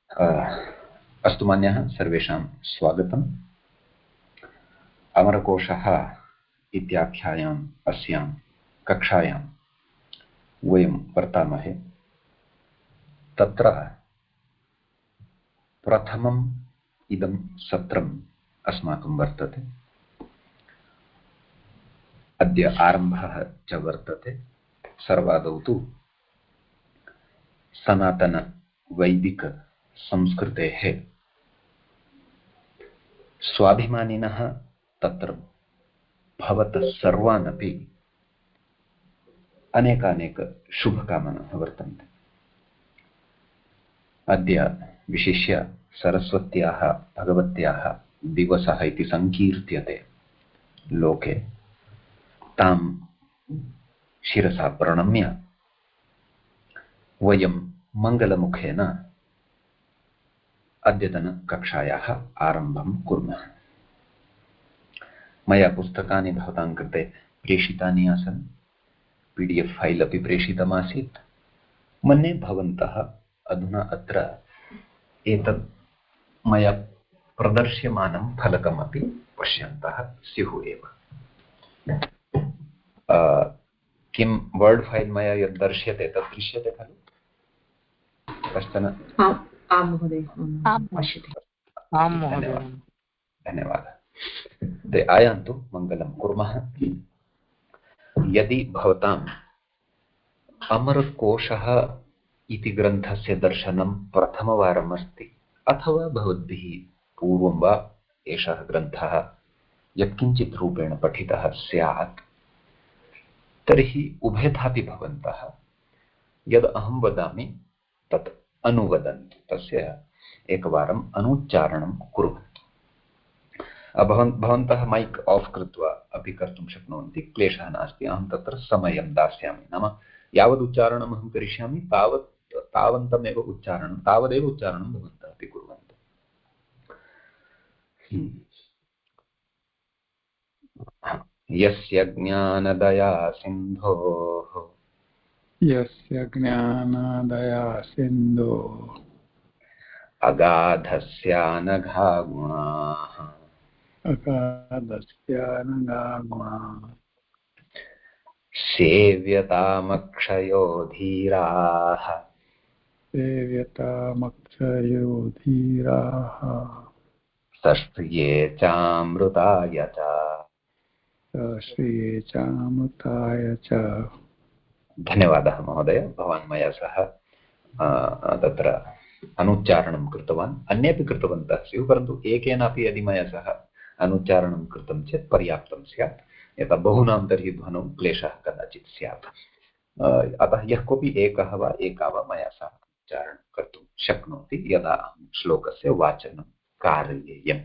अस्तु मान्याः, सर्वेषां स्वागतम्। अमरकोशः इत्याख्यायाम् अस्यां कक्षायां वयं वर्तामहे। तत्र प्रथमम् इदं सत्रम् अस्माकं वर्तते। अद्य आरम्भः च वर्तते। सर्वादौ तु सनातनवैदिकसंस्कृतेः स्वाभिमानिनः तत्र भवतः सर्वानपि अनेकानेक शुभकामनाः वर्तन्ते। अद्य विशिष्य सरस्वत्याः भगवत्याः दिवसः इति संकीर्त्यते लोके। तां शिरसा प्रणम्य वयं मङ्गलमुखेन अद्यतनकक्षायाः आरम्भं कुर्मः। मया पुस्तकानि भवतां कृते प्रेषितानि आसन्। PDF फैल् अपि प्रेषितमासीत्। मन्ये भवन्तः अधुना अत्र एतत् मया प्रदर्श्यमानं फलकमपि पश्यन्तः स्युः एव। किं वर्ड फाइल मया यद् दर्श्यते तत् दृश्यते खलु? कश्चन आं महोदय, धन्यवादः। आयान्तु, मङ्गलं कुर्मः। यदि भवताम् अमरकोशः इति ग्रन्थस्य दर्शनं प्रथमवारम् अस्ति, अथवा भवद्भिः पूर्वं वा एषः ग्रन्थः यत्किञ्चित् रूपेण पठितः स्यात्, तर्हि उभयथापि भवन्तः यद् अहं वदामि तत् अनुवदन्तु, तस्य एकवारम् अनुच्चारणं कुर्वन्तु। भवन्तः माइक ऑफ कृत्वा अपि कर्तुं शक्नुवन्ति, क्लेशः नास्ति। अहं तत्र समयं दास्यामि, नाम यावद् उच्चारणम् अहं करिष्यामि तावदेव उच्चारणं भवन्तः अपि कुर्वन्तु। यस्य ज्ञानदया सिन्धोः अगाधस्यानघा गुणाः सेव्यतामक्षयो धीराः सश्रिये चामृताय च। धन्यवादः महोदय, भवान् मया सह तत्र अनुच्चारणं कृतवान्। अन्येपि कृतवन्तः स्युः, परन्तु एकेनापि यदि मया सह अनुच्चारणं कृतं चेत् पर्याप्तं स्यात्। यथा बहुनां तर्हि ध्वनौ क्लेशः कदाचित् स्यात्। अतः यः कोऽपि एकः वा एका वा मया सह उच्चारणं कर्तुं शक्नोति यदा अहं श्लोकस्य वाचनं कारयेयम्।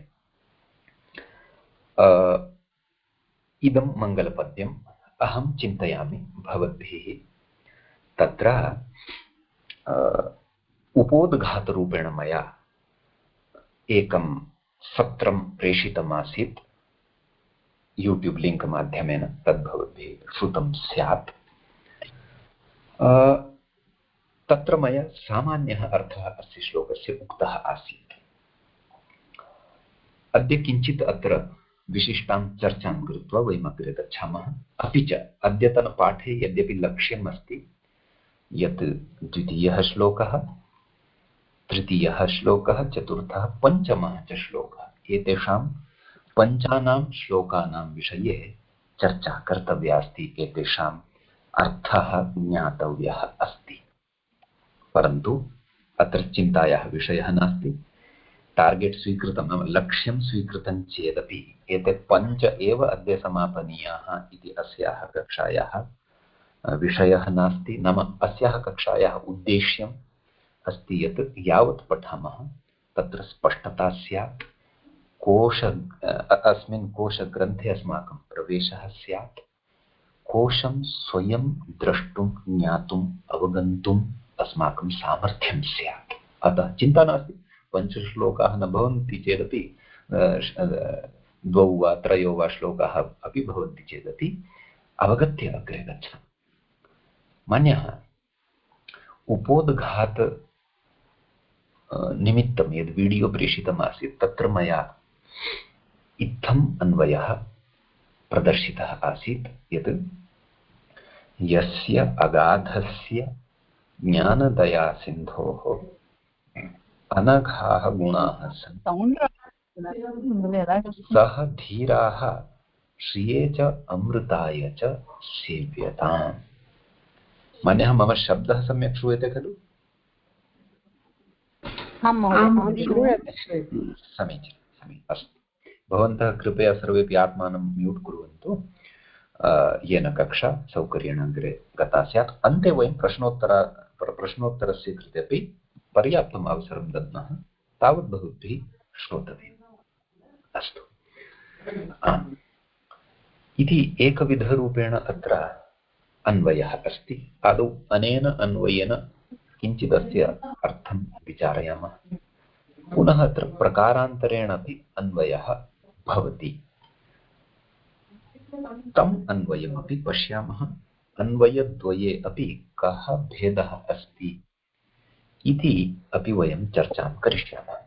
इदं मङ्गलपद्यम् अहं चिन्तयामि भवद्भिः तत्र उपोद्घातरूपेण मया एकं सत्रं प्रेषितमासीत् यूट्यूब लिंक माध्यमेन। तद्भवद्भिः श्रुतं स्यात्। तत्र मया सामान्यः अर्थः अस्य श्लोकस्य उक्तः आसीत्। अद्य किञ्चित् अत्र विशिष्टां चर्चां कृत्वा वयम् अग्रे गच्छामः। अपि च अद्यतनपाठे यद्यपि लक्ष्यम् अस्ति यत् द्वितीयः श्लोकः, तृतीयः श्लोकः, चतुर्थः, पञ्चमः च श्लोकः, एतेषां पञ्चानां श्लोकानां विषये चर्चा कर्तव्या अस्ति, एतेषाम् अर्थः ज्ञातव्यः अस्ति। परन्तु अत्र चिन्तायाः विषयः नास्ति। टार्गेट् स्वीकृतं, नाम लक्ष्यं स्वीकृतं चेदपि एते पञ्च एव अद्य समापनीयाः इति अस्याः कक्षायाः विषयः नास्ति। नाम अस्याः कक्षायाः उद्देश्यम् अस्ति यत् यावत् पठामः तत्र स्पष्टता स्यात्, अस्मिन् कोशग्रन्थे अस्माकं प्रवेशः स्यात्, कोशं स्वयं द्रष्टुं, ज्ञातुम्, अवगन्तुम् अस्माकं सामर्थ्यं स्यात्। अतः चिन्ता नास्ति, पञ्चश्लोकाः न भवन्ति चेदपि द्वौ वा त्रयो वा श्लोकाः अपि भवन्ति चेदपि अवगत्य अग्रे गच्छामः। मान्यः, उपोद्घात निमित्तं यद् वीडियो प्रेषितमासीत् तत्र मया इत्थम् अन्वयः प्रदर्शितः आसीत् यत् यस्य अगाधस्य ज्ञानदयासिन्धोः अनघाः गुणाः सन्ति सः धीराः श्रिये च अमृताय च सेव्यताम्। मन्यः मम शब्दः सम्यक् श्रूयते खलु? समीचीनं समीचीनम् अस्तु। भवन्तः कृपया सर्वेपि आत्मानं म्यूट् कुर्वन्तु येन कक्षा सौकर्येण अग्रे गता स्यात्। अन्ते वयं प्रश्नोत्तरस्य कृते अपि पर्याप्तम् अवसरं दद्मः, तावत् भवद्भिः श्रोतव्यम्। अस्तु, इति एकविधरूपेण अत्र अन्वयः अस्ति। आदौ अनेन अन्वयेन किञ्चिदस्य अर्थं विचारयामः। पुनः अत्र प्रकारान्तरेण अपि अन्वयः भवति, तम् अन्वयमपि पश्यामः। अन्वयद्वये अपि कः भेदः अस्ति इति अपि वयं चर्चां करिष्यामः।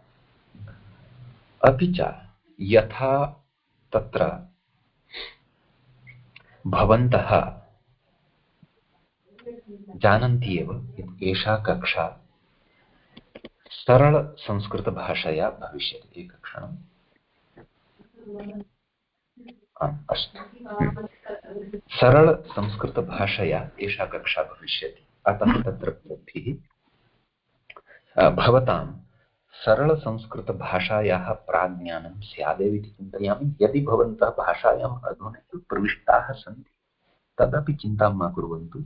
अपि च यथा तत्र भवन्तः जानन्ति एव यत् एषा कक्षा सरलसंस्कृतभाषया भविष्यति। एकक्षणम्। अस्तु, सरलसंस्कृतभाषया एषा कक्षा भविष्यति। अतः तत्र भवतां सरलसंस्कृतभाषायाः प्राज्ञानं स्यादेव इति चिन्तयामि। यदि भवन्तः भाषायाम् अधुना प्रविष्टाः सन्ति तदपि चिन्तां मा कुर्वन्तु।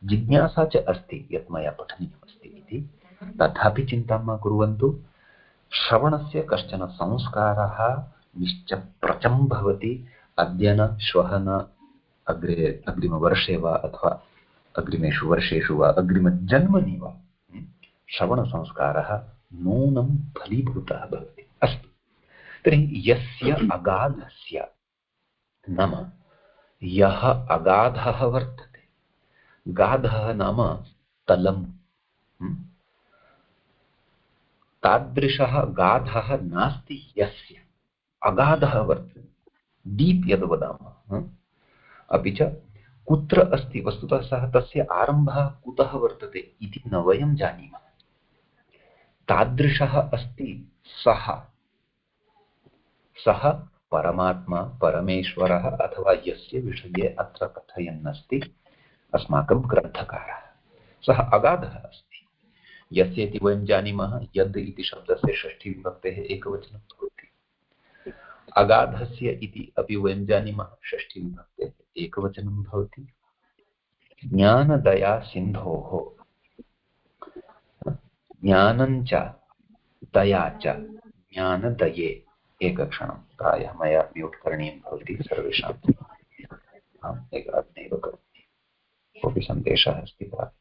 जिज्ञासा च अस्ति यत् मया पठनीयमस्ति इति, तथापि चिन्तां मा कुर्वन्तु। श्रवणस्य कश्चन संस्कारः निश्चप्रचं भवति। अद्य न श्वः न अग्रे अग्रिमवर्षे वा अथवा अग्रिमेषु वर्षेषु वा अग्रिमजन्मनि वा श्रवणसंस्कारः नूनं फलीभूतः भवति। अस्तु, तर्हि यस्य अगाधस्य नाम यः अगाधः वर्तते, गाधः नाम तलं, तादृशः गाधः नास्ति यस्य अगाधः वर्तते, डीप् यद् वदामः। अपि च कुत्र अस्ति, वस्तुतः सः तस्य आरम्भः कुतः वर्तते इति न वयं जानीमः। तादृशः अस्ति सः, सः परमात्मा परमेश्वरः अथवा यस्य विषये अत्र कथयन्नस्ति अस्माकं ग्रन्थकारः, सः अगाधः अस्ति। यस्य इति वयं जानीमः यद् इति शब्दस्य षष्ठीविभक्तेः एकवचनं भवति। अगाधस्य इति अपि वयं जानीमः षष्ठीविभक्तेः एकवचनं भवति। ज्ञानदया सिन्धोः, ज्ञानञ्च दया च, ज्ञानदये। एकक्षणं, प्रायः मया म्यूट् करणीयं भवति सर्वेषां। अहम् एकाग्नैव करोमि। कोऽपि सन्देशः अस्ति वा?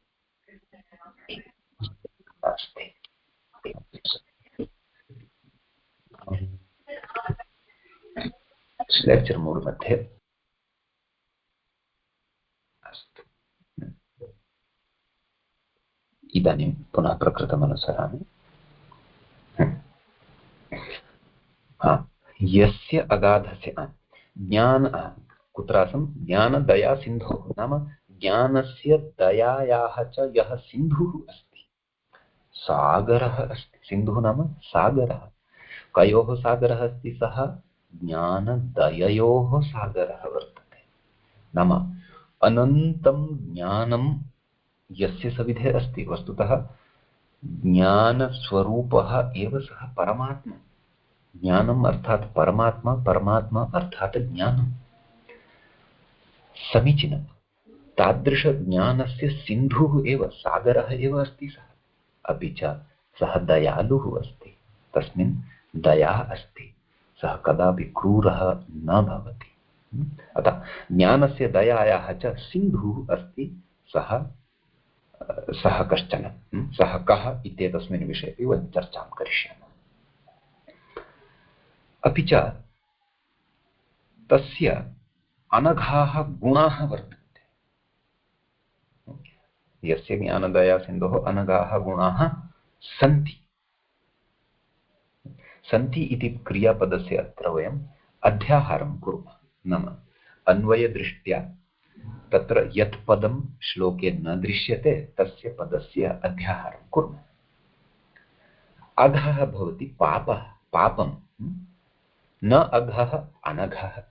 नास्ति। लेक्चर् मूड् मध्ये। अस्तु, इदानीं पुनः प्रकृतमनुसरामि। यस्य अगाधस्य ज्ञान कुत्र आसं? ज्ञानदया सिन्धोः नाम ज्ञानस्य दयायाः च यः सिन्धुः अस्ति, सागरः अस्ति। सिन्धुः नाम सागरः। कयोः सागरः अस्ति सः? ज्ञानदययोः सागरः वर्तते। नाम अनन्तं ज्ञानं यस्य सविधे अस्ति, वस्तुतः ज्ञानस्वरूपः एव सः परमात्मा। ज्ञानम् अर्थात् परमात्मा, परमात्मा अर्थात् ज्ञानं। समीचीनं। तादृशज्ञानस्य सिन्धुः एव, सागरः एव अस्ति सः। अपि च सः दयालुः अस्ति, तस्मिन् दया अस्ति। सः कदापि क्रूरः न भवति। अतः ज्ञानस्य दयायाः च सिन्धुः अस्ति सः कश्चन। सः कः इत्येतस्मिन् विषये अपि वयं चर्चां करिष्यामः। अपि च तस्य अनघाः गुणाः वर्तन्ते। यस्य ज्ञानदया सिन्धोः अनघाः गुणाः सन्ति। सन्ति इति क्रियापदस्य अत्र वयम् अध्याहारं कुर्मः। नाम अन्वयदृष्ट्या तत्र यत् पदं श्लोके न दृश्यते तस्य पदस्य अध्याहारं कुर्मः। अघः भवति पापः, पापं, न अघः अनघः।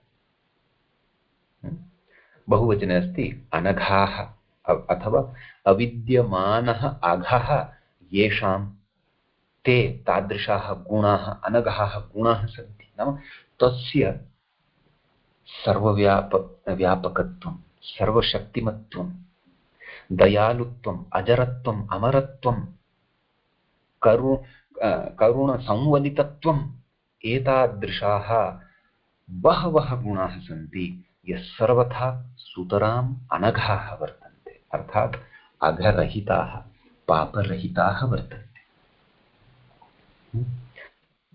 बहुवचने अस्ति अनघाः अथवा अविद्यमानः अघः येषां ते तादृशाः गुणाः अनघाः गुणाः सन्ति। नाम तस्य व्यापकत्वं, सर्वशक्तिमत्वं, दयालुत्वं, अजरत्वं, अमरत्वं, करुणसंवलितत्वम्, एतादृशाः बहवः गुणाः सन्ति ये सर्वथा सुतराम् अनघाः वर्तन्ते, अर्थात् अघरहिताः, पापरहिताः वर्तन्ते।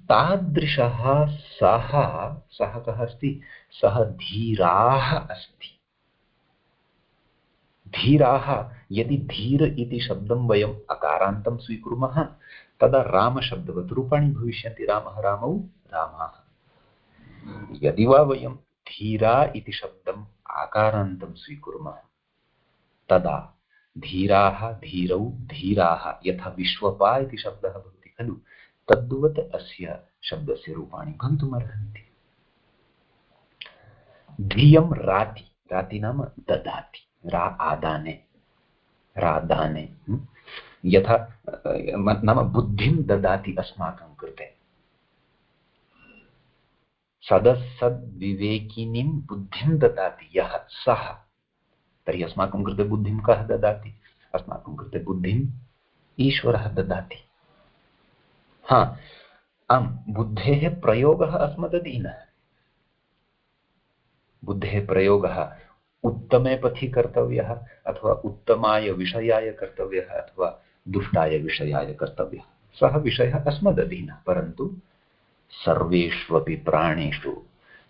तादृशः सः कः अस्ति? सः धीराः अस्ति। धीराः, यदि धीर इति शब्दं वयम् अकारान्तं स्वीकुर्मः तदा रामशब्दवत् रूपाणि भविष्यन्ति। रामः, रामौ, रामाः। यदि वा वयं धीरा इति शब्दम् आकारान्तं स्वीकुर्मः तदा धीराः, धीरौ, धीराः, यथा विश्वपा इति शब्दः भवति खलु, तद्वत् अस्य शब्दस्य रूपाणि भवितुमर्हन्ति। धियं राति, राति नाम ददाति, रा आदाने, रादाने, यथा नाम बुद्धिं ददाति अस्माकं कृते। सदसद्विवेकिनीं बुद्धिं ददाति यः सः, तर्हि अस्माकं कृते बुद्धिं कः ददाति? अस्माकं कृते बुद्धिं ईश्वरः ददाति। हाँ, आम्, बुद्धेः प्रयोगः अस्मदधीनः। बुद्धेः प्रयोगः उत्तमे पथि कर्तव्यः अथवा उत्तमाय विषयाय कर्तव्यः अथवा दुष्टाय विषयाय कर्तव्यः, सः विषयः अस्मदधीनः। परन्तु सर्वेष्वपि प्राणेषु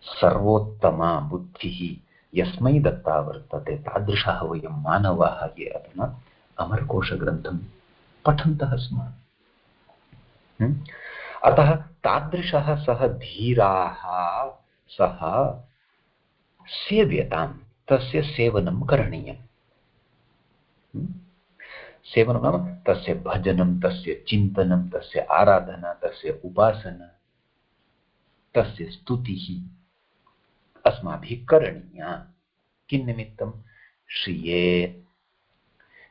सर्वोत्तमा बुद्धिः यस्मै दत्ता वर्तते, तादृशाः वयं मानवाः ये अधुना अमरकोशग्रन्थं पठन्तः स्मः। अतः तादृशः सः धीराः, सः सेव्यतां, तस्य सेवनं करणीयम्। सेवनं नाम तस्य भजनं, तस्य चिन्तनं, तस्य आराधना, तस्य उपासना, तस्य स्तुतिः अस्माभिः करणीया। किन्निमित्तं? श्रिये।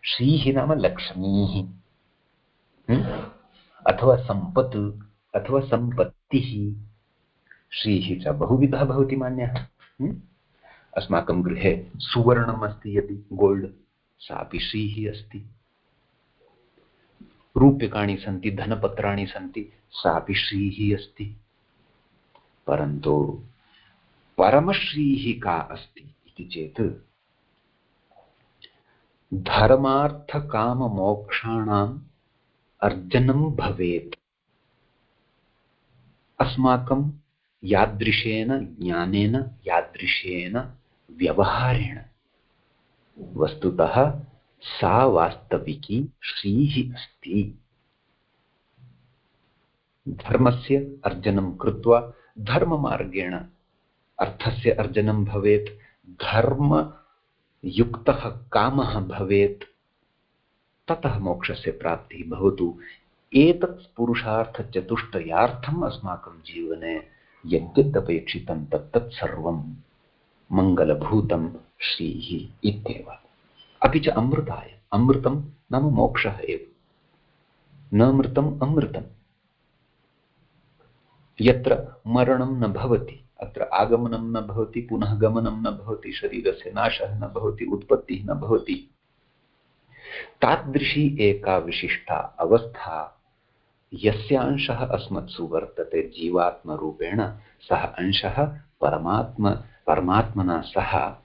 श्रीः नाम लक्ष्मीः अथवा सम्पत् अथवा सम्पत्तिः। श्रीः च बहुविधः भवति मान्यः। अस्माकं गृहे सुवर्णम् अस्ति यदि, गोल्ड्, सापि श्रीः अस्ति। रूप्यकाणि सन्ति, धनपत्राणि सन्ति, सापि श्रीः अस्ति। परन्तु परमश्रीः का अस्ति इति चेत् धर्मार्थकाममोक्षाणाम् अर्जनं भवेत्। अस्माकं यादृशेन ज्ञानेन, यादृशेन व्यवहारेण वस्तुतः सा वास्तविकी श्रीः अस्ति। धर्मस्य अर्जनं कृत्वा धर्ममार्गेण अर्थस्य अर्जनं भवेत्, धर्मयुक्तः कामः भवेत्, ततः मोक्षस्य प्राप्तिः भवतु। एतत् पुरुषार्थचतुष्टयार्थम् अस्माकं जीवने यद्यदपेक्षितं तत्तत् सर्वं मङ्गलभूतं श्रीः इत्येव। अपि च अमृताय, अमृतं नाम मोक्षः एव, न मृतम् अमृतम्। यत्र मरणं न भवति, अत्र आगमनं न भवति, पुनः गमनं न भवति, शरीरस्य नाशः न भवति, उत्पत्तिः न भवति। तादृशी एका विशिष्टा अवस्था यस्य अंशः अस्मत्सु वर्तते जीवात्मरूपेण, सः अंशः परमात्मना सह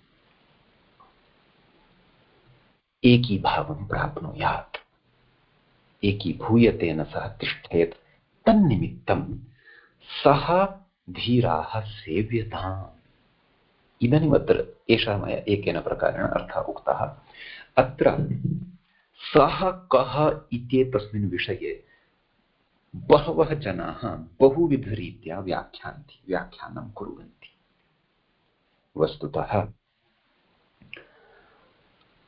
एकीभावं प्राप्नुयात्, एकीभूय तेन सह तिष्ठेत्। तन्निमित्तं सः धीराः सेव्यताम्। इदानीम् अत्र एषः मया एकेन प्रकारेण अर्थः उक्तः। अत्र सः कः इत्येतस्मिन् विषये बहवः जनाः बहुविधरीत्या व्याख्यानं कुर्वन्ति। वस्तुतः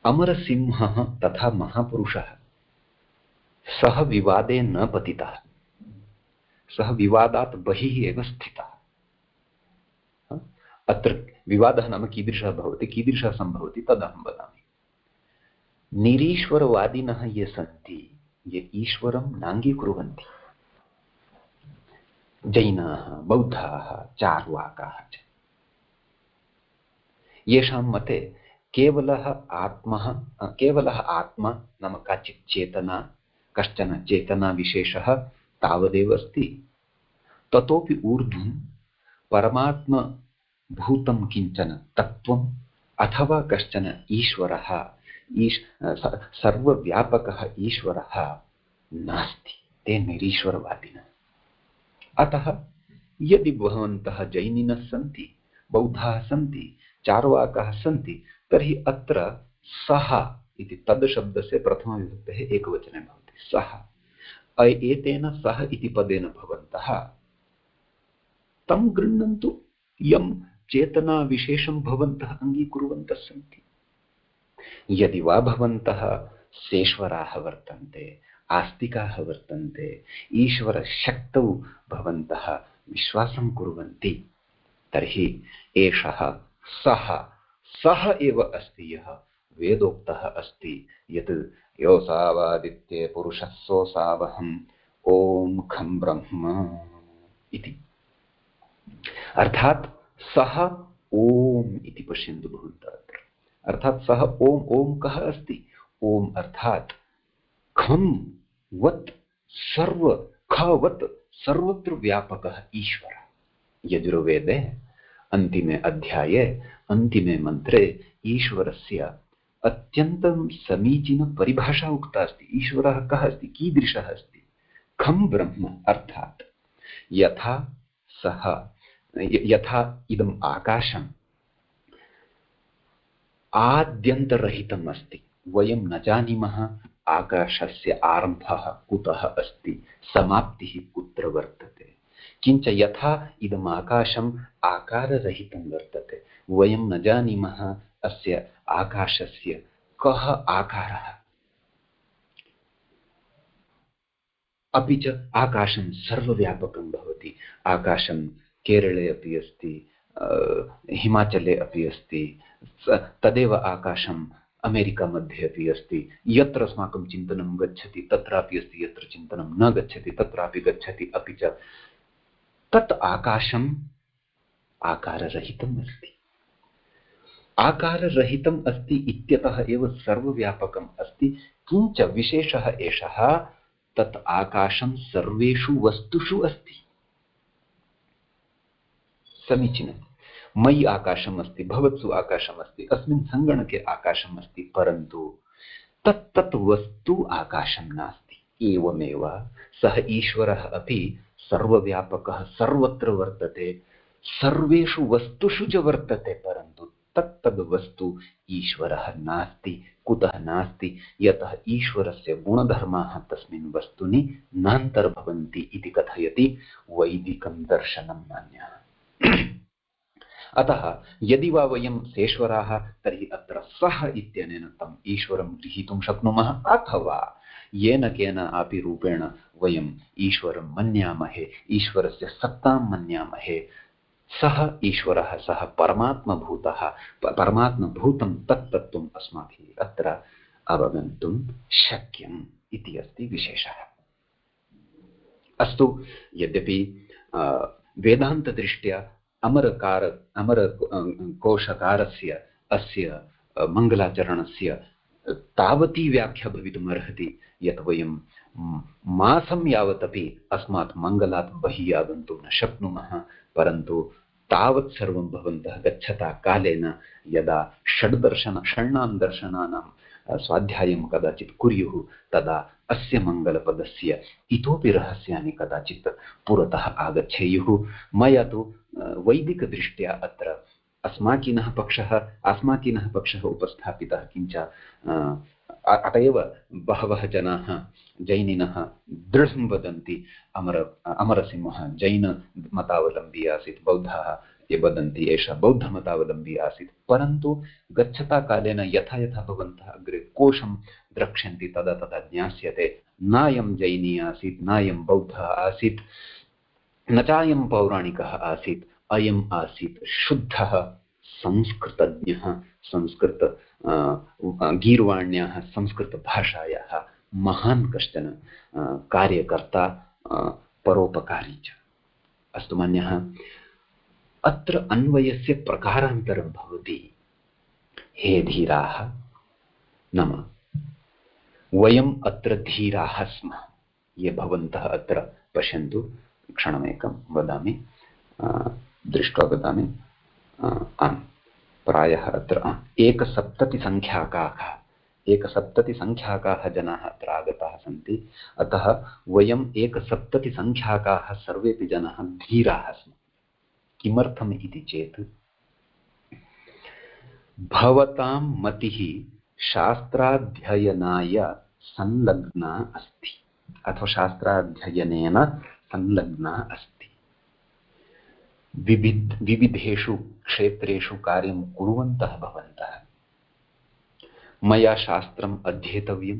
अमरसिंहः तथा महापुरुषः सः विवादे न पतितः, सः विवादात् बहिः एव स्थितः। अत्र विवादः नाम कीदृशः भवति, कीदृशः सम्भवति तदहं वदामि। निरीश्वरवादिनः ये सन्ति, ये ईश्वरं नाङ्गीकुर्वन्ति, जैनाः, बौद्धाः, चार्वाकाः च, येषां मते केवलः आत्मा नाम काचित् चेतना, कश्चन चेतनाविशेषः तावदेव अस्ति, ततोपि ऊर्ध्वं परमात्मभूतं किञ्चन तत्त्वम् अथवा कश्चन ईश्वरः, सर्वव्यापकः ईश्वरः नास्ति। ते निरीश्वरवादिनः। अतः यदि भवन्तः जैनिनः सन्ति, बौद्धाः सन्ति, चार्वाकाः सन्ति, तर्हि अत्र सः इति तद् शब्दस्य प्रथमविभक्तेः एकवचने भवति। सः एतेन सः इति पदेन भवन्तः तं गृह्णन्तु यं चेतनाविशेषं भवन्तः अङ्गीकुर्वन्तः सन्ति। यदि वा भवन्तः सेश्वराः वर्तन्ते, आस्तिकाः वर्तन्ते, ईश्वरशक्तौ भवन्तः विश्वासं कुर्वन्ति, तर्हि एषः सः एव अस्ति यः वेदोक्तः अस्ति यत् योऽसावादित्ये पुरुषः सोऽसावहम् ॐ खं ब्रह्म इति। अर्थात् सः ओम इति पश्यन्तु भवन्तः अत्र। अर्थात् सः ओम कः अस्ति? ओम अर्थात् खं वत् सर्व खवत् सर्वत्र व्यापकः ईश्वरः। यजुर्वेदे अन्तिमे अध्याये अन्तिमे मन्त्रे ईश्वरस्य अत्यन्तं समीचीन परिभाषा उक्ता अस्ति। ईश्वरः कः अस्ति, कीदृशः अस्ति? खं ब्रह्म अर्थात् यथा इदम् आकाशम् आद्यन्तरहितम् अस्ति। वयं न जानीमः आकाशस्य आरम्भः कुतः अस्ति, समाप्तिः कुत्र वर्तते। किञ्च यथा इदम् आकाशम् आकाररहितं वर्तते, वयं न जानीमः अस्य आकाशस्य कः आकारः। अपि च आकाशं सर्वव्यापकं भवति। आकाशं केरले अपि अस्ति, हिमाचले अपि अस्ति, तदेव आकाशम् अमेरिका मध्ये अपि अस्ति। यत्र अस्माकं चिन्तनं गच्छति तत्रापि अस्ति, यत्र चिन्तनं न गच्छति तत्रापि गच्छति। अपि च तत् आकाशम् आकाररहितम् अस्ति। आकाररहितम् अस्ति इत्यतः एव सर्वव्यापकम् अस्ति। किञ्च विशेषः एषः, तत् आकाशं सर्वेषु वस्तुषु अस्ति। समीचीनं। मयि आकाशम् अस्ति, भवत्सु आकाशम् अस्ति, अस्मिन् सङ्गणके आकाशम् अस्ति, परन्तु तत् वस्तु आकाशं नास्ति। एवमेव सः ईश्वरः अपि सर्वव्यापकः, सर्वत्र वर्तते, सर्वेषु वस्तुषु च वर्तते, परन्तु तद् वस्तु ईश्वरः नास्ति। कुतः नास्ति? यतः ईश्वरस्य गुणधर्माः तस्मिन् वस्तुनि नान्तर्भवन्ति इति कथयति वैदिकं दर्शनं नान्यः। अतः यदि वा वयं सेश्वराः, तर्हि अत्र सः इत्यनेन तम् ईश्वरं गृहीतुं शक्नुमः, अथवा येन केन अपि रूपेण वयम् ईश्वरं मन्यामहे, ईश्वरस्य सत्तां मन्यामहे, सः ईश्वरः, सः परमात्मभूतः, परमात्मभूतं तत्तत्त्वम् अस्माभिः अत्र अवगन्तुं शक्यम् इति अस्ति विशेषः। अस्तु, यद्यपि वेदान्तदृष्ट्या अमरकोशकारस्य अस्य मङ्गलाचरणस्य तावती व्याख्या भवितुमर्हति यत् वयं मासं यावदपि अस्मात् मङ्गलात् बहिः आगन्तुं न शक्नुमः। परन्तु तावत् सर्वं भवन्तः गच्छता कालेन यदा षण्णां दर्शनानां स्वाध्यायं कदाचित् कुर्युः, तदा अस्य मङ्गलपदस्य इतोपि रहस्यानि कदाचित् पुरतः आगच्छेयुः। मया तु वैदिकदृष्ट्या अत्र अस्माकीनः पक्षः उपस्थापितः, किञ्च अत एव बहवः जनाः जैनिनः दृढं वदन्ति अमरसिंहः जैनमतावलम्बी आसीत्, बौद्धाः ये वदन्ति एषः बौद्धमतावलम्बी आसीत्। परन्तु गच्छता कालेन यथा यथा भवन्तः अग्रे कोशं द्रक्ष्यन्ति तदा तदा ज्ञास्यते नायं जैनी आसीत्, नायं बौद्धः आसीत्, न चायं पौराणिकः आसीत्, अयम् आसीत् शुद्धः संस्कृतज्ञः, संस्कृत गीर्वाण्याः संस्कृतभाषायाः महान् कश्चन कार्यकर्ता, परोपकारी च। अस्तु मान्यः, अत्र अन्वयस्य प्रकारान्तरं भवति। हे धीराः, नाम वयम् अत्र धीराः स्मः। ये भवन्तः अत्र पश्यन्तु, क्षणमेकं वदामि, दृष्ट्वा वदामि। आम्, प्रायः अत्र 170 जनाः अत्र आगताः सन्ति। अतः वयम् 170 सर्वेपि जनाः धीराः स्मः। किमर्थम् इति चेत् भवतां मतिः शास्त्राध्ययनाय संलग्ना अस्ति, अथवा शास्त्राध्ययनेन संलग्ना अस्ति। विविधेषु क्षेत्रेषु कार्यं कुर्वन्तः भवन्तः। मया शास्त्रम् अध्येतव्यं,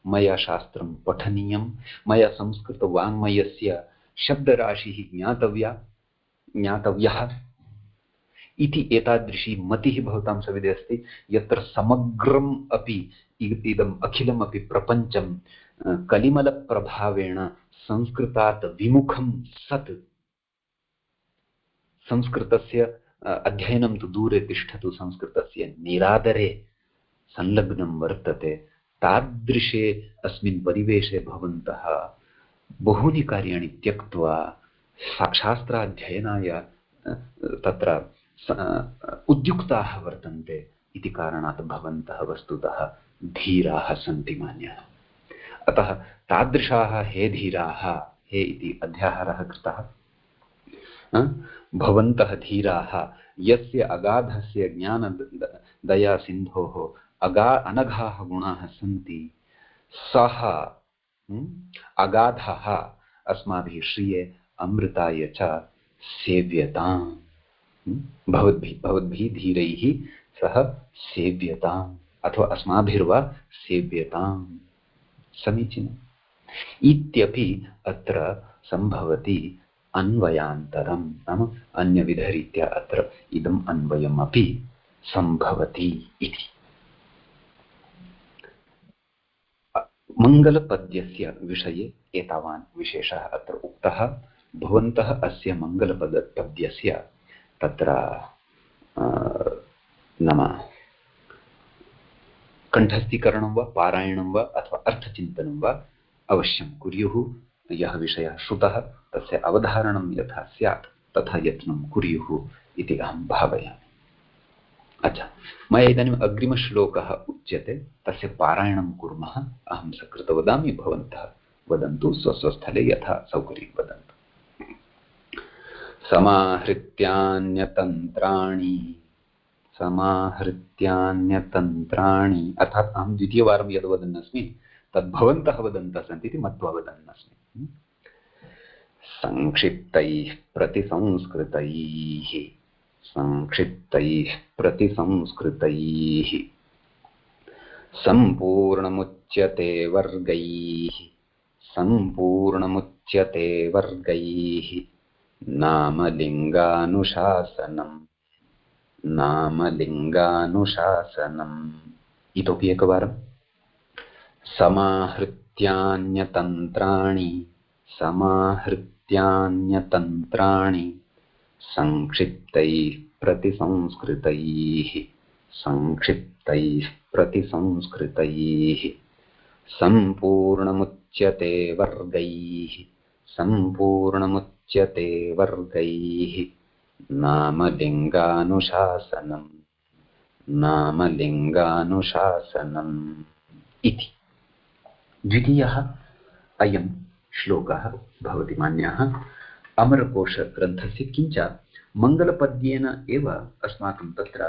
मया शास्त्रं पठनीयं, मया संस्कृतवाङ्मयस्य शब्दराशिः ज्ञातव्यः इति एतादृशी मतिः भवतां सविधे अस्ति, यत्र समग्रम् अपि इदम् अखिलमपि प्रपञ्चं कलिमलप्रभावेण संस्कृतात् विमुखं सत्, संस्कृतस्य अध्ययनं तु दूरे तिष्ठतु, संस्कृतस्य निरादरे संलग्नं वर्तते। तादृशे अस्मिन् परिवेशे भवन्तः बहूनि कार्याणि त्यक्त्वा शास्त्राध्ययनाय तत्र उद्युक्ताः वर्तन्ते इति कारणात् भवन्तः वस्तुतः धीराः सन्ति मान्याः। अतः तादृशाः हे धीराः, हे इति अध्याहारः कृतः। भवन्तः धीराः, यस्य अगाधस्य ज्ञानदया सिन्धोः अनघाः गुणाः सन्ति, सः अगाधः अस्माभिः श्रिये अमृताय च सेव्यताम्। भवद्भिः धीरैः सह सेव्यताम्, अथवा अस्माभिर्वा सेव्यताम्। समीचीनम् इत्यपि अत्र सम्भवति अन्वयान्तरं, नाम अन्यविधरीत्या अत्र इदम् अन्वयमपि सम्भवति इति। मङ्गलपद्यस्य विषये एतावान् विशेषः अत्र उक्तः। भवन्तः अस्य मङ्गलपद्यस्य तत्र नाम कण्ठस्थीकरणं वा पारायणं वा अथवा अर्थचिन्तनं वा अवश्यं कुर्युः। यः विषयः श्रुतः तस्य अवधारणं यथा स्यात् तथा यत्नं कुर्युः इति अहं भावयामि। अच्छा, मया इदानीम् अग्रिमश्लोकः उच्यते, तस्य पारायणं कुर्मः। अहं सकृत् वदामि, भवन्तः वदन्तु, स्वस्वस्थले यथा सौकर्यं वदन्तु। समाहृत्यान्यतन्त्राणि, अर्थात् अहं द्वितीयवारं यद् वदन् अस्मि तद् भवन्तः वदन्तः सन्ति इति मत्वा वदन् अस्मि। संक्षिप्तैः प्रतिसंस्कृतैः सम्पूर्णमुच्यते वर्गैः नामलिङ्गानुशासनम्। इतोपि एकवारं। समाहृत्यान्यतन्त्राणि संक्षिप्तैः प्रतिसंस्कृतैः सम्पूर्णमुच्यते वर्गैः नामलिङ्गानुशासनम् इति। द्वितीयः अयं श्लोकः भवति मान्याः अमरकोशग्रन्थस्य, किञ्च मङ्गलपद्येन एव अस्माकं तत्र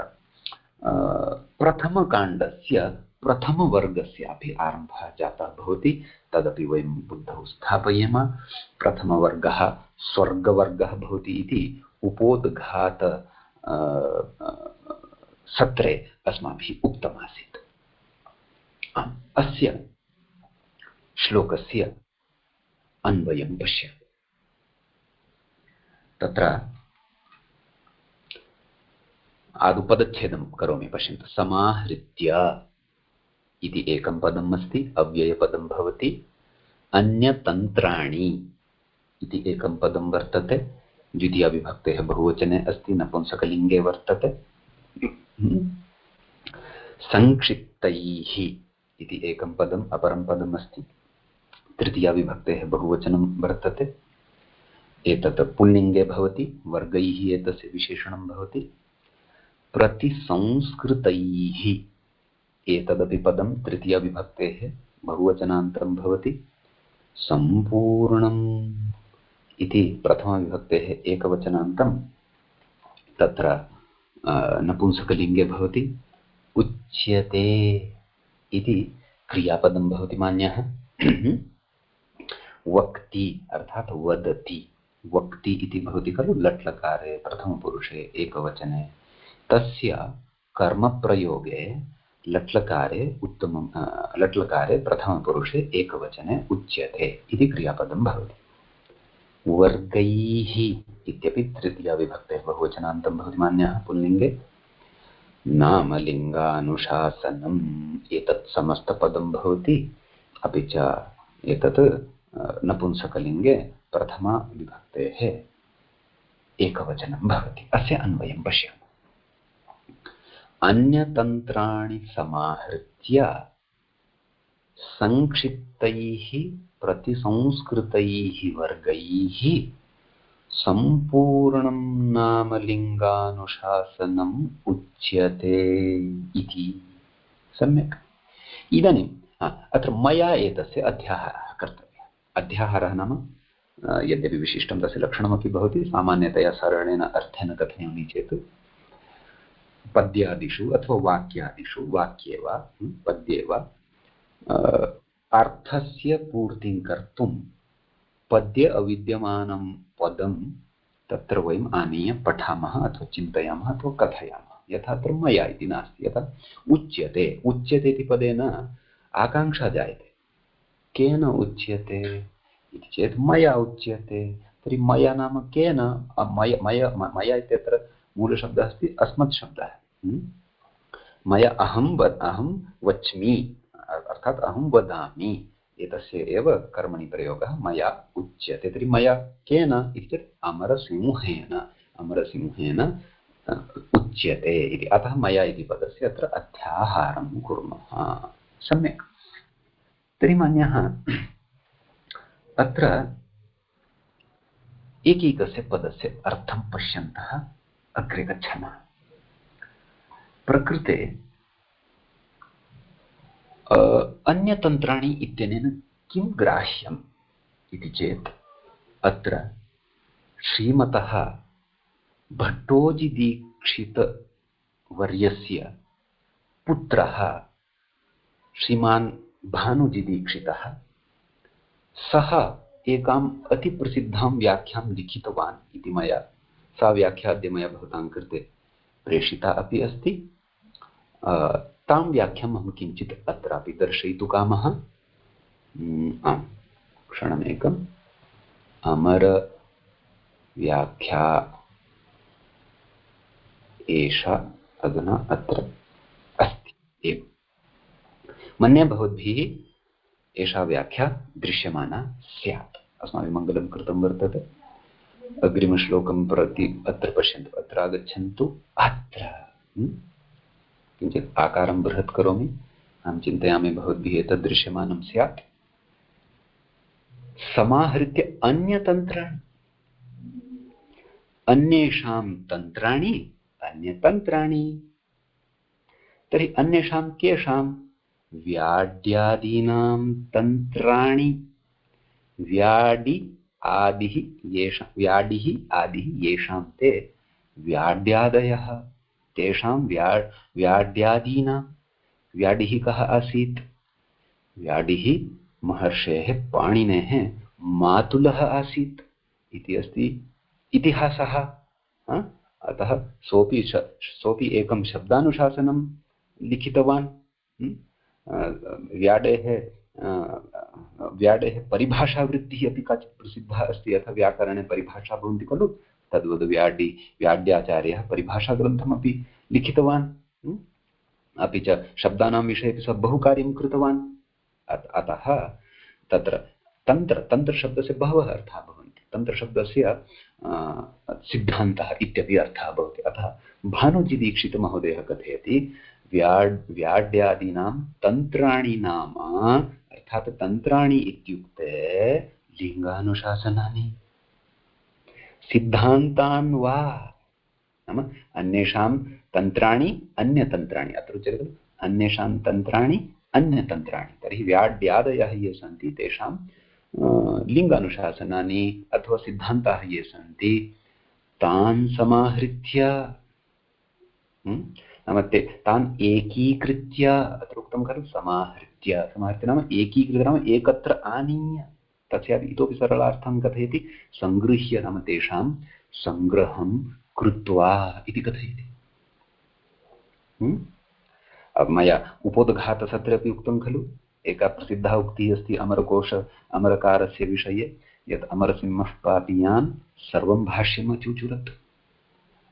प्रथमकाण्डस्य प्रथमवर्गस्यापि आरम्भः जातः भवति, तदपि वयं बुद्धौ स्थापयेम। प्रथमवर्गः स्वर्गवर्गः भवति इति उपोद्घात सत्रे अस्माभिः उक्तमासीत्। अस्य श्लोकस्य अन्वयं पश्यामः। तत्र आदौ पदच्छेदं करोमि, पश्यन्तु। समाहृत्य इति एकं पदम् अस्ति, अव्ययपदं भवति। अन्यतन्त्राणि इति एकं पदं वर्तते, द्वितीयाविभक्तेः बहुवचने अस्ति, नपुंसकलिङ्गे वर्तते। संक्षिप्तैः इति एकं पदम्, अपरं पदम् अस्ति, तृतीयाविभक्तेः बहुवचनं वर्तते। एतत् पुल्लिङ्गे भवति, वर्गैः एतस्य विशेषणं भवति। प्रतिसंस्कृतैः एतदपि पदं तृतीयाविभक्तेः बहुवचनान्तरं भवति। सम्पूर्णम् इति प्रथमाविभक्तेः एकवचनान्तं तत्र नपुंसकलिङ्गे भवति। उच्यते इति क्रियापदं भवति मान्यः। वक्ति अर्थात् वदति, वक्ति इति भवति खलु लट्लकारे प्रथमपुरुषे एकवचने, तस्य कर्मप्रयोगे लट्लकारे लट्लकारे प्रथमपुरुषे एकवचने उच्यते इति क्रियापदं भवति। वर्गैः इत्यपि तृतीयाविभक्तेः बहुवचनान्तं भवति मान्यः पुल्लिङ्गे। नामलिङ्गानुशासनम् एतत् समस्तपदं भवति, अपि च एतत् नपुंसकलिङ्गे प्रथमाविभक्तेः एकवचनं भवति। अस्य अन्वयं पश्यामः। अन्यतन्त्राणि समाहृत्य संक्षिप्तैः प्रतिसंस्कृतैः वर्गैः सम्पूर्णं नामलिङ्गानुशासनम् उच्यते इति। सम्यक्। इदानीम् अत्र मया एतस्य अध्याहारः कर्तव्यः। अध्याहारः नाम यद्यपि विशिष्टं तस्य लक्षणमपि भवति, सामान्यतया सरणेन अर्थेन कथयामि चेत् पद्यादिषु अथवा वाक्यादिषु, वाक्ये वा पद्ये वा अर्थस्य पूर्तिं कर्तुं पद्ये अविद्यमानं पदं तत्र वयम् आनीय पठामः अथवा चिन्तयामः अथवा कथयामः। यथा अत्र मया इति नास्ति, यथा उच्यते, उच्यते इति पदेन आकाङ्क्षा जायते। केन उच्यते इति चेत् मया उच्यते। तर्हि मया नाम केन? मया इत्यत्र मूलशब्दः अस्ति अस्मत् शब्दः। मया अहं वच्मि अर्थात् अहं वदामि, एतस्य एव कर्मणि प्रयोगः मया उच्यते। तर्हि मया केन इति चेत् अमरसिंहेन उच्यते इति। अतः मया इति पदस्य अत्र अध्याहारं कुर्मः। सम्यक्। तर्हि मान्यः अत्र एकैकस्य पदस्य अर्थं पश्यन्तः अग्रे गच्छामः। प्रकृते अन्यतन्त्राणि इत्यनेन किं ग्राह्यम् इति चेत् अत्र श्रीमतः भट्टोजिदीक्षितवर्यस्य पुत्रः श्रीमान् भानुजिदीक्षितः, सः एकाम् अतिप्रसिद्धां व्याख्यां लिखितवान् इति मया, सा व्याख्या अद्य मया भवतां कृते प्रेषिता अपि अस्ति। तां व्याख्याम् अहं किञ्चित् अत्रापि दर्शयितुकामः। आम्, क्षणमेकम्। अमरव्याख्या एषा अधुना अत्र अस्ति एव। मन्ये भवद्भिः एषा व्याख्या दृश्यमाना स्यात्। अस्माभिः मङ्गलं कृतं वर्तते। अग्रिमश्लोकं प्रति अत्र पश्यन्तु, अत्र आगच्छन्तु। अत्र किञ्चित् आकारं बृहत् करोमि, अहं चिन्तयामि भवद्भिः एतद् दृश्यमानं स्यात्। समाहृत्य अन्यतन्त्राणि, अन्येषां तन्त्राणि अन्यतन्त्राणि। तर्हि अन्येषां केषां? व्याड्यादीनां तन्त्राणि। व्याडिः आदिः येषां ते व्याड्यादयः, तेषां व्याड्यादीनां व्याडिः कः आसीत्? व्याडिः महर्षेः पाणिनेः मातुलः आसीत् इति अस्ति इतिहासः। अतः सोऽपि एकं शब्दानुशासनं लिखितवान्। व्याडेः परिभाषावृत्तिः अपि काचित् प्रसिद्धा अस्ति। अथ व्याकरणे परिभाषा भवन्ति खलु, तद्वद् व्याड्याचार्यः परिभाषाग्रन्थमपि लिखितवान्। अपि च शब्दानां विषये सः बहु कार्यं कृतवान्। अतः तत्र तन्त्रशब्दस्य बहवः अर्थाः भवन्ति। तन्त्रशब्दस्य सिद्धान्तः इत्यपि अर्थः भवति। अतः भानुजीदीक्षितमहोदयः कथयति व्याड्यादीनां तन्त्राणि नाम, अर्थात् तन्त्राणि इत्युक्ते लिङ्गानुशासनानि, सिद्धान्तान् वा, नाम अन्येषां तन्त्राणि अन्यतन्त्राणि, अत्र उच्यते खलु अन्येषां तन्त्राणि अन्यतन्त्राणि। तर्हि व्याड्यादयः ये सन्ति तेषां लिङ्गानुशासनानि अथवा सिद्धान्ताः ये सन्ति तान् समाहृत्य, नाम तान् एकीकृत्य, अत्र उक्तं खलु समाहृत्य नाम एकीकृत्य नाम एकत्र आनीय, तस्यापि इतोपि सरलार्थं कथयति सङ्गृह्य, नाम तेषां सङ्ग्रहं कृत्वा इति कथयति। मया उपोद्घातसत्रे अपि उक्तं खलु, एका प्रसिद्धा उक्तिः अस्ति अमरकारस्य विषये, यत् अमरसिंहः पापीयान् सर्वं भाष्यम् अचुचुरत्।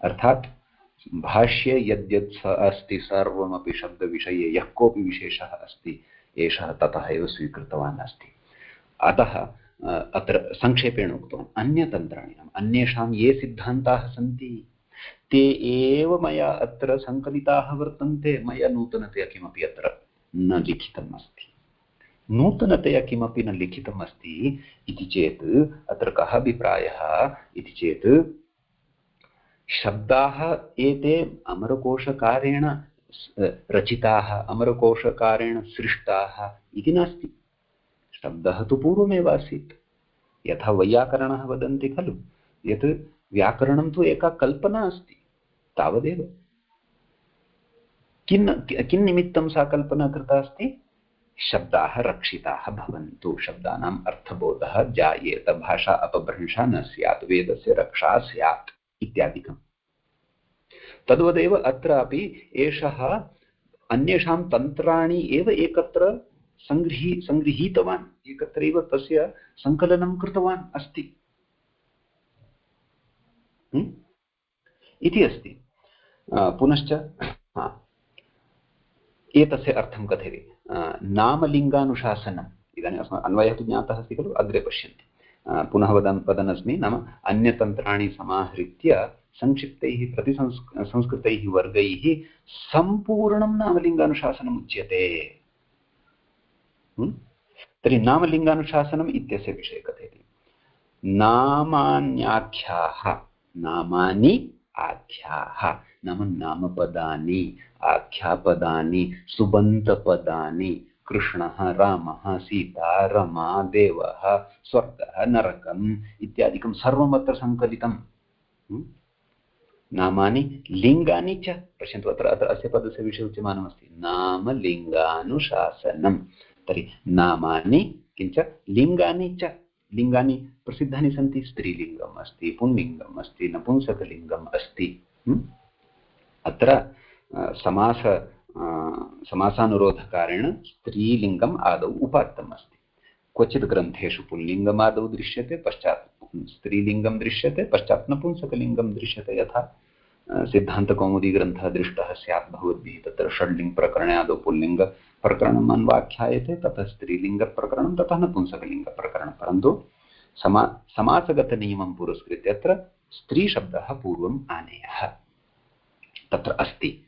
अर्थात् भाष्ये यद्यत् अस्ति सर्वमपि शब्दविषये यः कोऽपि विशेषः अस्ति एषः ततः एव स्वीकृतवान् अस्ति। अतः अत्र संक्षेपेण उक्तवान् अन्यतन्त्राणि नाम अन्येषां ये सिद्धान्ताः सन्ति ते एव मया अत्र सङ्कलिताः वर्तन्ते। मया नूतनतया किमपि अत्र न लिखितम् अस्ति, नूतनतया किमपि न लिखितम् अस्ति इति चेत् अत्र कः अभिप्रायः इति चेत् शब्दाः एते अमरकोशकारेण रचिताः, अमरकोशकारेण सृष्टाः इति नास्ति। शब्दः तु पूर्वमेव आसीत्। यथा वैयाकरणः वदन्ति खलु यत् व्याकरणं तु एका कल्पना अस्ति, तावदेव। किं निमित्तं सा कल्पना कृता अस्ति? शब्दाः रक्षिताः भवन्तु, शब्दानाम् अर्थबोधः जायेत, भाषा अपभ्रंशा न स्यात्, वेदस्य रक्षा स्यात् इत्यादिकं। तद्वदेव अत्रापि एषः अन्येषां तन्त्राणि एव एकत्र सङ्गृहीतवान्, एकत्रैव तस्य सङ्कलनं कृतवान् अस्ति इति अस्ति। पुनश्च एतस्य अर्थं कथयति नामलिङ्गानुशासनम्। इदानीम् अस्माकम् अन्वयः तु ज्ञातः अस्ति खलु, अग्रे पश्यन्ति। पुनः वदन्नस्मि, नाम अन्यतन्त्राणि समाहृत्य संक्षिप्तैः प्रतिसंस्कृतैः वर्गैः सम्पूर्णं नामलिङ्गानुशासनम् उच्यते। तर्हि नामलिङ्गानुशासनम् इत्यस्य विषये कथयति नामान्याख्याः, नामानि आख्याः नाम नामपदानि, आख्यापदानि, सुबन्तपदानि, कृष्णः, रामः, सीता, रमा, देवः, स्वर्गः, नरकम् इत्यादिकं सर्वमत्र सङ्कलितं। नामानि लिङ्गानि च पश्यन्तु, अत्र अस्य पदस्य विषये उच्यमानमस्ति नामलिङ्गानुशासनम्। तर्हि नामानि किञ्च लिङ्गानि च। लिङ्गानि प्रसिद्धानि सन्ति, स्त्रीलिङ्गम् अस्ति, पुंलिङ्गम् अस्ति, नपुंसकलिङ्गम् अस्ति। अत्र समासानुरोधकारेण स्त्रीलिङ्गम् आदौ उपात्तम् अस्ति। क्वचित् ग्रन्थेषु पुल्लिङ्गम् आदौ दृश्यते, पश्चात् स्त्रीलिङ्गं दृश्यते, पश्चात् नपुंसकलिङ्गं दृश्यते। यथा सिद्धान्तकौमुदी ग्रन्थः दृष्टः स्यात् भवद्भिः, तत्र षड्लिङ्गप्रकरणे आदौ पुल्लिङ्गप्रकरणम् अन्वाख्यायते, ततः स्त्रीलिङ्गप्रकरणं, ततः नपुंसकलिङ्गप्रकरणं। परन्तु समासगतनियमं पुरस्कृत्य अत्र स्त्रीशब्दः पूर्वम् आनेयः तत्र अस्ति।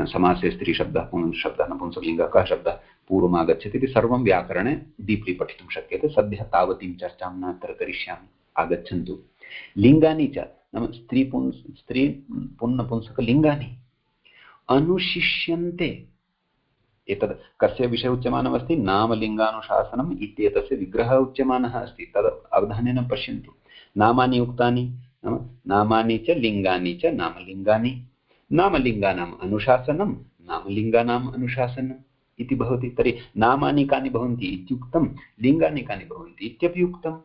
समासे स्त्रीशब्दः, पुंशब्दः, नपुंसकलिङ्गः, कः शब्दः पूर्वम् आगच्छति इति सर्वं व्याकरणे डीप्ली पठितुं शक्यते। सद्यः तावतीं चर्चां न अत्र करिष्यामि, आगच्छन्तु। लिङ्गानि च नाम स्त्री पुंनपुंसकलिङ्गानि अनुशिष्यन्ते। एतद् कस्य विषये उच्यमानमस्ति? नामलिङ्गानुशासनम् इत्येतस्य विग्रहः उच्यमानः अस्ति। तद् अवधानेन पश्यन्तु। नामानि उक्तानि, नामानि च लिङ्गानि च नामलिङ्गानि। नामलिङ्गानाम् अनुशासनं, नामलिङ्गानाम् अनुशासनम् इति भवति। तर्हि नामानि कानि भवन्ति इत्युक्तं, लिङ्गानि कानि भवन्ति इत्यपि उक्तम्।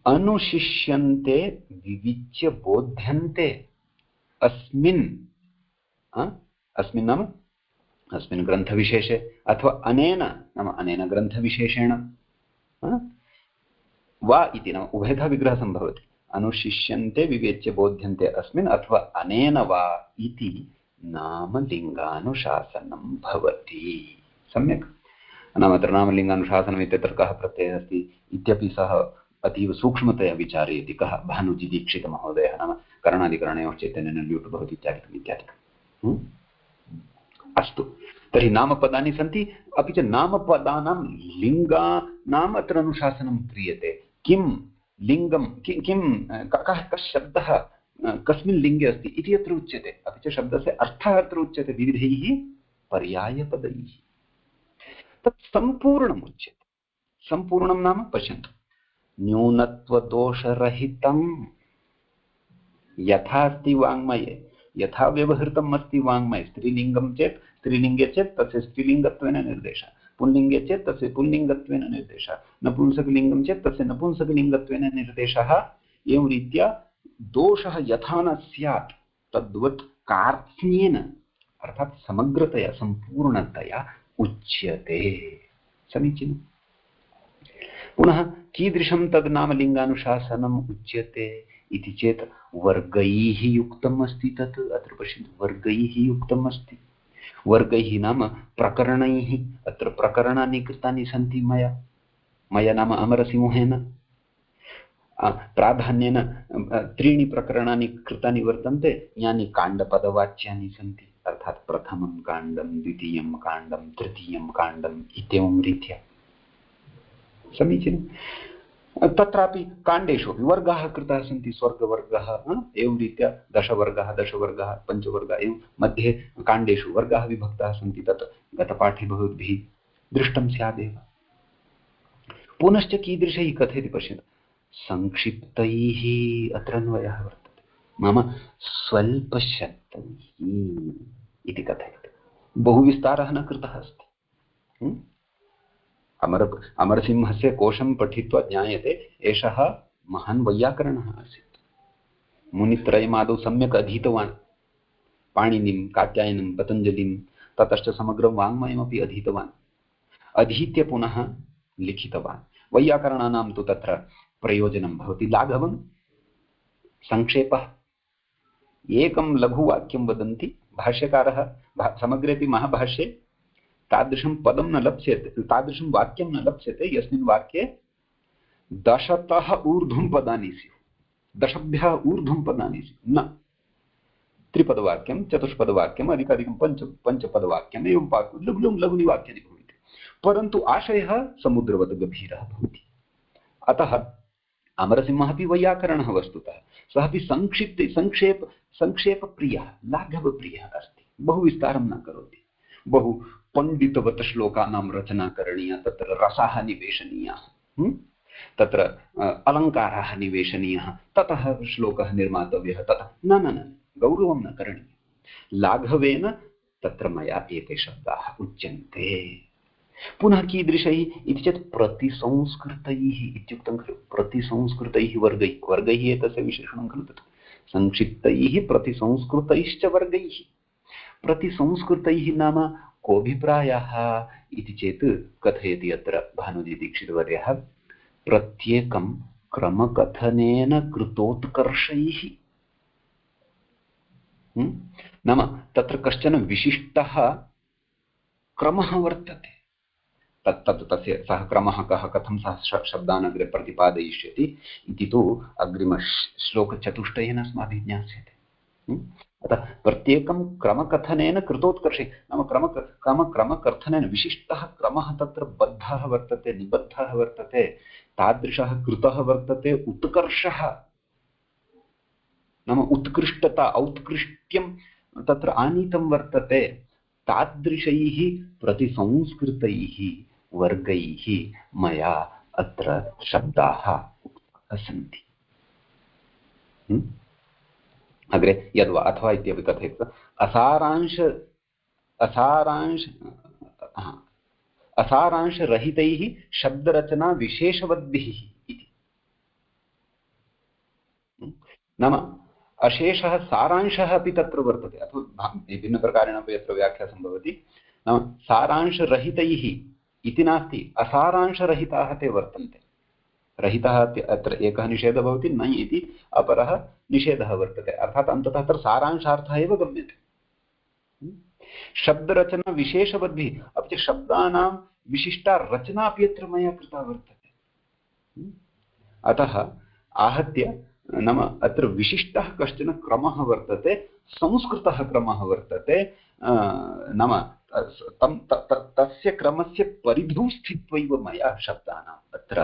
अनुशिष्यन्ते विविच्य बोध्यन्ते अस्मिन्, अस्मिन् नाम अस्मिन् ग्रन्थविशेषे, अथवा अनेन नाम अनेन ग्रन्थविशेषेण वा इति नाम उभयथा विग्रहः सम्भवति। अनुशिष्यन्ते विवेच्य बोध्यन्ते अस्मिन् अथवा अनेन वा इति नामलिङ्गानुशासनं भवति। सम्यक्। नाम अत्र नामलिङ्गानुशासनम् इत्यत्र कः प्रत्ययः अस्ति इत्यपि सः अतीव सूक्ष्मतया विचारयति। कः? भानुजीदीक्षितमहोदयः। नाम करणादिकरणयोः चैतन्येन ल्यूट् भवति इत्यादिकम् इत्यादिकम्। अस्तु, तर्हि नामपदानि सन्ति, अपि च नामपदानां लिङ्गानाम् अत्र अनुशासनं क्रियते। किं लिङ्गं, किं कः शब्दः कस्मिन् लिङ्गे अस्ति इति अत्र उच्यते। अपि च शब्दस्य अर्थः अत्र उच्यते विविधैः पर्यायपदैः। तत् सम्पूर्णम् उच्यते। सम्पूर्णं नाम पश्यन्तु, न्यूनत्वदोषरहितं यथा अस्ति वाङ्मये, यथा व्यवहृतम् अस्ति वाङ्मये। स्त्रीलिङ्गं चेत् स्त्रीलिङ्गे चेत् तस्य स्त्रीलिङ्गत्वेन निर्देशः, पुल्लिङ्गे चेत् तस्य पुल्लिङ्गत्वेन निर्देशः, नपुंसकलिङ्गं चेत् तस्य नपुंसकलिङ्गत्वेन निर्देशः। एवं रीत्या दोषः यथा न स्यात् तद्वत् कार्त्स्येन अर्थात् समग्रतया सम्पूर्णतया उच्यते। समीचीनम्। पुनः कीदृशं तद् नामलिङ्गानुशासनम् उच्यते इति चेत् वर्गैः युक्तम् अस्ति। तत् अत्र पश्यन्तु, वर्गैः युक्तम् अस्ति। वर्गैः नाम प्रकरणैः। अत्र प्रकरणानि कृतानि सन्ति मया नाम अमरसिंहेन। प्राधान्येन त्रीणि प्रकरणानि कृतानि वर्तन्ते, यानि काण्डपदवाच्यानि सन्ति। अर्थात् प्रथमं काण्डं, द्वितीयं काण्डं, तृतीयं काण्डम् इत्येवं रीत्या। समीचीनं। तत्रापि काण्डेषु अपि वर्गाः कृताः सन्ति। स्वर्गवर्गः, एवं रीत्या दशवर्गः, पञ्चवर्गः, एवं मध्ये काण्डेषु वर्गाः विभक्ताः सन्ति। तत् गतपाठे भवद्भिः दृष्टं स्यादेव। पुनश्च कीदृशैः कथयति पश्यन्तु, संक्षिप्तैः अत्र अन्वयः वर्तते। नाम स्वल्पशब्दैः इति कथयति। बहुविस्तारः न कृतः अस्ति। अमरसिंहस्य कोशं पठित्वा ज्ञायते एषः महान् वैयाकरणः आसीत्। मुनित्रयमादौ सम्यक् अधीतवान्। पाणिनिं, कात्यायनं, पतञ्जलिं, ततश्च समग्रं वाङ्मयमपि अधीतवान्। अधीत्य पुनः लिखितवान्। वैयाकरणानां तु तत्र प्रयोजनं भवति लाघवं, संक्षेपः। एकं लघुवाक्यं वदन्ति भाष्यकारः, समग्रेपि महाभाष्ये तादृशं पदं न लप्स्यते, तादृशं वाक्यं न लप्स्यते यस्मिन् वाक्ये 10तः ऊर्ध्वं पदानि स्युः, 10भ्यः ऊर्ध्वं पदानि स्युः। न, त्रिपदवाक्यं, चतुष्पदवाक्यम्, अधिकाधिकं पञ्चपदवाक्यम्, एवं लघुनि वाक्यानि भवन्ति। परन्तु आशयः समुद्रवत् गभीरः भवति। अतः अमरसिंहः अपि वैयाकरणः वस्तुतः, सः अपि संक्षेपप्रियः, लाघवप्रियः अस्ति। बहु विस्तारं न करोति। बहु पण्डितवत् श्लोकानां रचना करणीया, तत्र रसाः निवेशनीयाः, तत्र अलङ्काराः निवेशनीयाः, ततः श्लोकः निर्मातव्यः। ततः न न न, गौरवं न करणीयं। लाघवेन तत्र मया एते शब्दाः उच्यन्ते। पुनः कीदृशैः इति चेत् प्रतिसंस्कृतैः इत्युक्तं खलु। प्रतिसंस्कृतैः वर्गैः, वर्गैः एतस्य विशेषणं खलु तत्। संक्षिप्तैः प्रतिसंस्कृतैश्च वर्गैः। प्रतिसंस्कृतैः नाम कोऽभिप्रायः इति चेत् कथयति अत्र भानुजीदीक्षितवर्यः, प्रत्येकं क्रमकथनेन कृतोत्कर्षैः। नाम तत्र कश्चन विशिष्टः क्रमः वर्तते। तस्य सः क्रमः कः, कथं सः शब्दान् अग्रे प्रतिपादयिष्यति इति तु अग्रिमश्लोकचतुष्टयेन अस्माभिः ज्ञास्यते। अतः प्रत्येकं क्रमकथनेन कृतोत्कर्षे, नाम क्रमकथनेन विशिष्टः क्रमः तत्र बद्धः वर्तते, निबद्धः वर्तते, तादृशः कृतः वर्तते। उत्कर्षः नाम उत्कृष्टता, औत्कृष्ट्यं तत्र आनीतं वर्तते। तादृशैः प्रतिसंस्कृतैः वर्गैः मया अत्र शब्दाः सन्ति। अग्रे यद्वा अथवा इत्यपि कथयति असारांश असारांश हा, असारांशरहितैः शब्दरचना विशेषवद्भिः इति। नाम अशेषः सारांशः अपि तत्र वर्तते अथवा भिन्नप्रकारेण अपि यत्र व्याख्या सम्भवति। नाम सारांशरहितैः इति नास्ति, असारांशरहिताः ते वर्तन्ते। रहितः अत्र एकः निषेधः भवति, न इति अपरः निषेधः वर्तते, अर्थात् अन्ततः अत्र सारांशार्थः एव गम्यते। शब्दरचना विशेषवद्भिः, अपि च शब्दानां विशिष्टा रचना अपि अत्र मया कृता वर्तते। अतः आहत्य नाम अत्र विशिष्टः कश्चन क्रमः वर्तते, संस्कृतः क्रमः वर्तते। नाम तस्य क्रमस्य परिधौ स्थित्वैव मया शब्दानाम् अत्र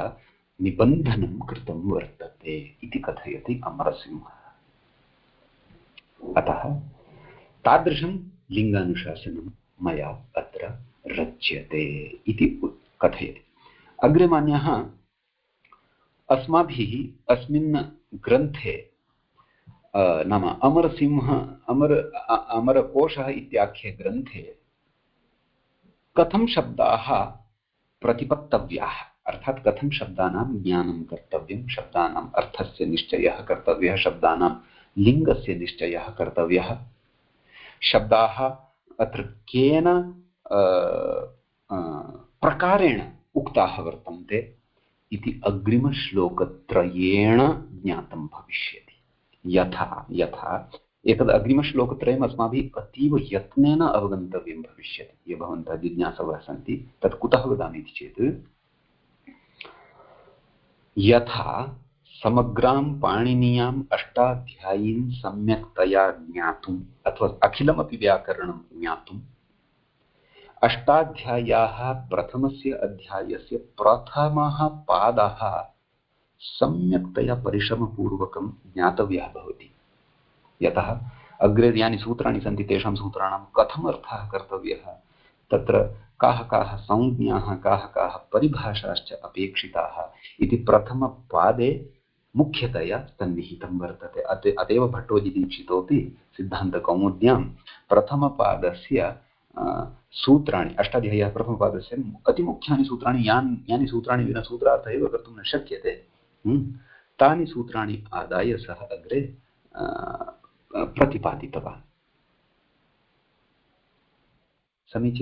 निबन्धनं कृतं वर्तते इति कथयति अमरसिंहः। अतः तादृशं लिङ्गानुशासनं मया अत्र रच्यते इति कथयति। अग्रे मान्यः अस्माभिः अस्मिन् ग्रन्थे नाम अमरकोशः इत्याख्ये ग्रन्थे कथं शब्दाः प्रतिपत्तव्याः, अर्थात् कथं शब्दानां ज्ञानं कर्तव्यं, शब्दानाम् अर्थस्य निश्चयः कर्तव्यः, शब्दानां लिङ्गस्य निश्चयः कर्तव्यः, शब्दाः अत्र केन प्रकारेण उक्ताः वर्तन्ते इति अग्रिमश्लोकत्रयेण ज्ञातं भविष्यति। यथा एतद् अग्रिमश्लोकत्रयम् अस्माभिः अतीव यत्नेन अवगन्तव्यं भविष्यति। ये भवन्तः जिज्ञासवः सन्ति तत् कुतः वदामि इति चेत्, यथा समग्रां पाणिनीयाम् अष्टाध्यायीं सम्यक्तया ज्ञातुम् अथवा अखिलमपि व्याकरणं ज्ञातुम् अष्टाध्याय्याः प्रथमस्य अध्यायस्य प्रथमः पादः सम्यक्तया परिश्रमपूर्वकं ज्ञातव्यः भवति। यतः अग्रे यानि सूत्राणि सन्ति तेषां सूत्राणां कथम् अर्थः कर्तव्यः, तत्र काः काः संज्ञाः काः काः परिभाषाश्च अपेक्षिताः इति प्रथमपादे मुख्यतया सन्निहितं वर्तते। अतएव भट्टोजीदीक्षितोऽपि सिद्धान्तकौमुद्यां प्रथमपादस्य सूत्राणि अष्टाध्याय्याः प्रथमपादस्य अतिमुख्यानि सूत्राणि यानि सूत्राणि विना सूत्रार्थः एव कर्तुं न शक्यते, तानि सूत्राणि आदाय सः अग्रे प्रतिपादितवान्। समीचीनम्।